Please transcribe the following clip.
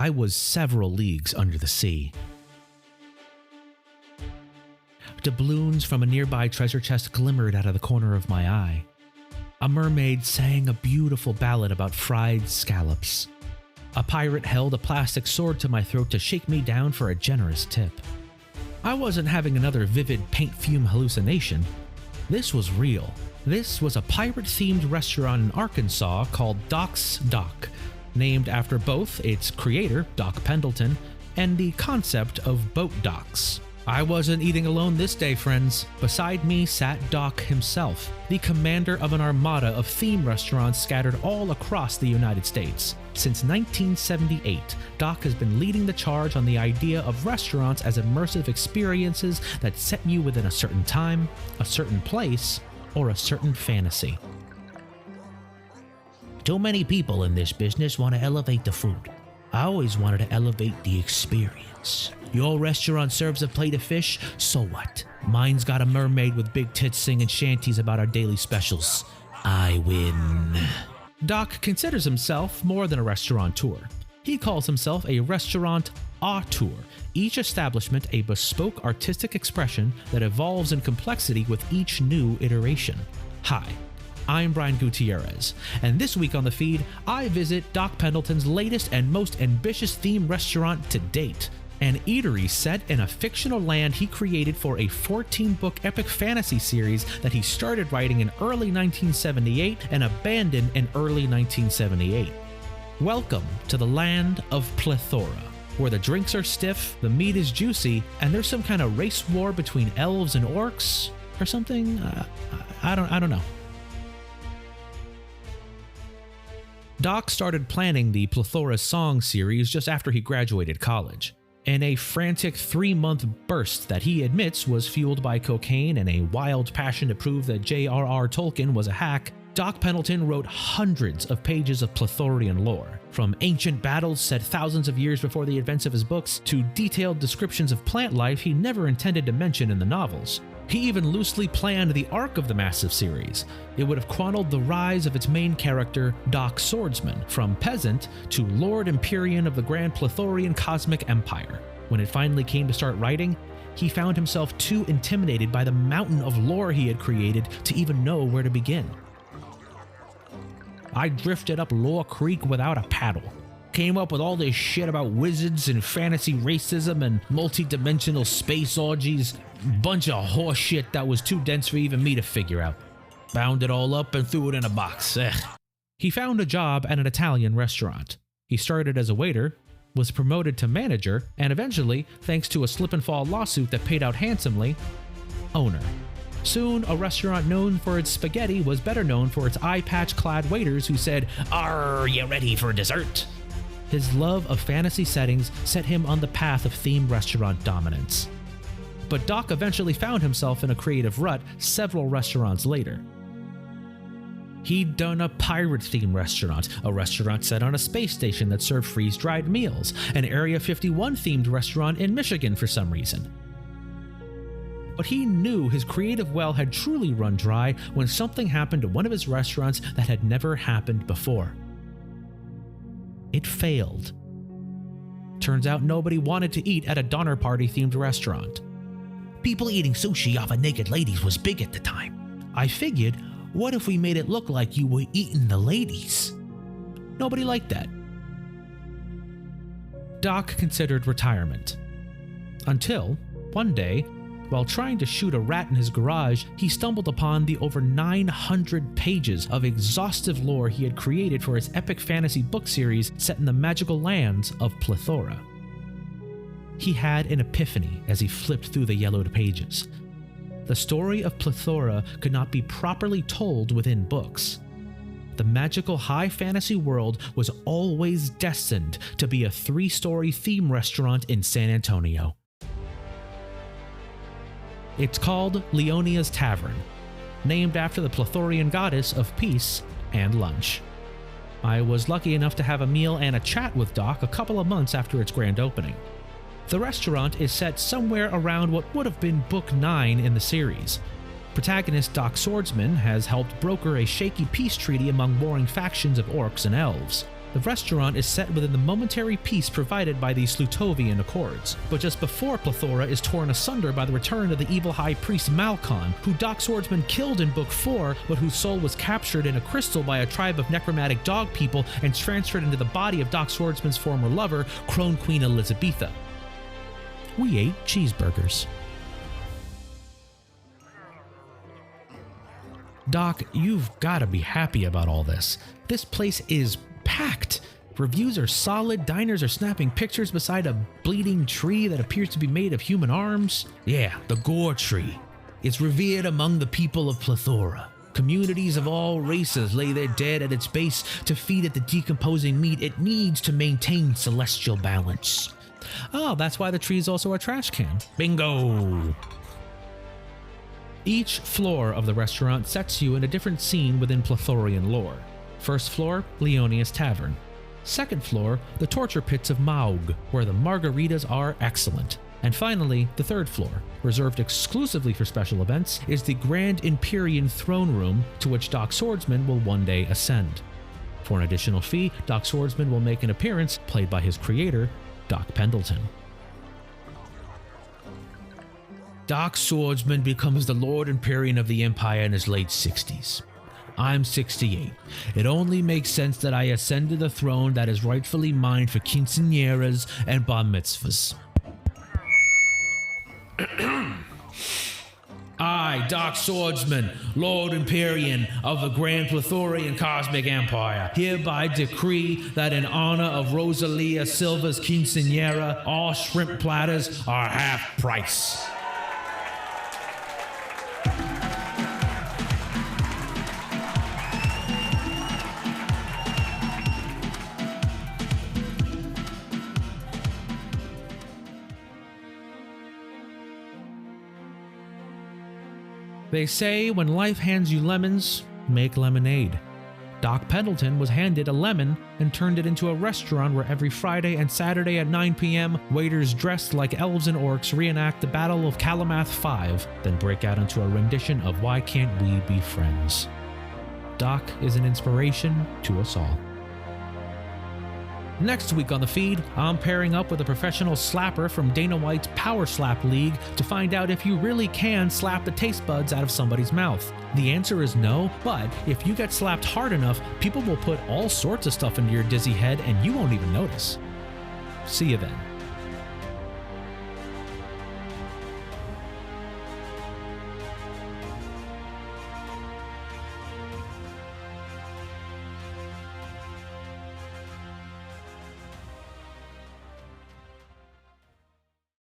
I was several leagues under the sea. Doubloons from a nearby treasure chest glimmered out of the corner of my eye. A mermaid sang a beautiful ballad about fried scallops. A pirate held a plastic sword to my throat to shake me down for a generous tip. I wasn't having another vivid paint fume hallucination. This was real. This was a pirate-themed restaurant in Arkansas called Doc's Dock, named after both its creator, Doc Pendleton, and the concept of boat docks. I wasn't eating alone this day, friends. Beside me sat Doc himself, the commander of an armada of theme restaurants scattered all across the United States. Since 1978, Doc has been leading the charge on the idea of restaurants as immersive experiences that set you within a certain time, a certain place, or a certain fantasy. Too many people in this business want to elevate the food. I always wanted to elevate the experience. Your restaurant serves a plate of fish, so what? Mine's got a mermaid with big tits singing shanties about our daily specials. I win. Doc considers himself more than a restaurateur. He calls himself a restaurant auteur, each establishment a bespoke artistic expression that evolves in complexity with each new iteration. Hi, I'm Brian Gutierrez, and this week on the feed, I visit Doc Pendleton's latest and most ambitious theme restaurant to date, an eatery set in a fictional land he created for a 14-book epic fantasy series that he started writing in early 1978 and abandoned in early 1978. Welcome to the land of plethora, where the drinks are stiff, the meat is juicy, and there's some kind of race war between elves and orcs, or something. I don't know. Doc started planning the Plethora Song series just after he graduated college. In a frantic 3-month burst that he admits was fueled by cocaine and a wild passion to prove that J.R.R. Tolkien was a hack, Doc Pendleton wrote hundreds of pages of Plethorian lore, from ancient battles set thousands of years before the events of his books to detailed descriptions of plant life he never intended to mention in the novels. He even loosely planned the arc of the massive series. It would have chronicled the rise of its main character, Doc Swordsman, from peasant to Lord Empyrean of the Grand Plethorian Cosmic Empire. When it finally came to start writing, he found himself too intimidated by the mountain of lore he had created to even know where to begin. I drifted up Lore Creek without a paddle. Came up with all this shit about wizards and fantasy racism and multi-dimensional space orgies. Bunch of horse shit that was too dense for even me to figure out. Bound it all up and threw it in a box. He found a job at an Italian restaurant. He started as a waiter, was promoted to manager, and eventually, thanks to a slip-and-fall lawsuit that paid out handsomely, owner. Soon, a restaurant known for its spaghetti was better known for its eye-patch-clad waiters who said, "Are you ready for dessert?" His love of fantasy settings set him on the path of themed restaurant dominance. But Doc eventually found himself in a creative rut several restaurants later. He'd done a pirate-themed restaurant, a restaurant set on a space station that served freeze-dried meals, an Area 51-themed restaurant in Michigan for some reason. But he knew his creative well had truly run dry when something happened to one of his restaurants that had never happened before. It failed. Turns out nobody wanted to eat at a Donner Party-themed restaurant. People eating sushi off of naked ladies was big at the time. I figured, what if we made it look like you were eating the ladies? Nobody liked that. Doc considered retirement. Until, one day, while trying to shoot a rat in his garage, he stumbled upon the over 900 pages of exhaustive lore he had created for his epic fantasy book series set in the magical lands of Plethora. He had an epiphany as he flipped through the yellowed pages. The story of Plethora could not be properly told within books. The magical high fantasy world was always destined to be a 3-story theme restaurant in San Antonio. It's called Leonia's Tavern, named after the Plethorian goddess of peace and lunch. I was lucky enough to have a meal and a chat with Doc a couple of months after its grand opening. The restaurant is set somewhere around what would have been Book 9 in the series. Protagonist Doc Swordsman has helped broker a shaky peace treaty among warring factions of orcs and elves. The restaurant is set within the momentary peace provided by the Slutovian Accords, but just before Plethora is torn asunder by the return of the evil high priest Malkon, who Doc Swordsman killed in Book 4, but whose soul was captured in a crystal by a tribe of necromantic dog people and transferred into the body of Doc Swordsman's former lover, Crone Queen Elizabetha. We ate cheeseburgers. Doc, you've gotta be happy about all this. This place is packed. Reviews are solid, diners are snapping pictures beside a bleeding tree that appears to be made of human arms. Yeah, the Gore Tree. It's revered among the people of Plethora. Communities of all races lay their dead at its base to feed it the decomposing meat it needs to maintain celestial balance. Oh, that's why the tree is also a trash can. Bingo! Each floor of the restaurant sets you in a different scene within Plethorian lore. First floor, Leonia's Tavern. Second floor, the torture pits of Maug, where the margaritas are excellent. And finally, the third floor, reserved exclusively for special events, is the Grand Empyrean Throne Room, to which Doc Swordsman will one day ascend. For an additional fee, Doc Swordsman will make an appearance, played by his creator, Doc Pendleton. Doc Swordsman becomes the Lord Empyrean of the Empire in his late 60s. I'm 68. It only makes sense that I ascend to the throne that is rightfully mine for quinceañeras and bar mitzvahs. I, Doc Swordsman, Lord Empyrean of the Grand Plethorian Cosmic Empire, hereby decree that in honor of Rosalia Silva's quinceañera, all shrimp platters are half price. They say when life hands you lemons, make lemonade. Doc Pendleton was handed a lemon and turned it into a restaurant where every Friday and Saturday at 9 p.m., waiters dressed like elves and orcs reenact the Battle of Kalamath 5, then break out into a rendition of Why Can't We Be Friends? Doc is an inspiration to us all. Next week on the feed, I'm pairing up with a professional slapper from Dana White's Power Slap League to find out if you really can slap the taste buds out of somebody's mouth. The answer is no, but if you get slapped hard enough, people will put all sorts of stuff into your dizzy head and you won't even notice. See you then.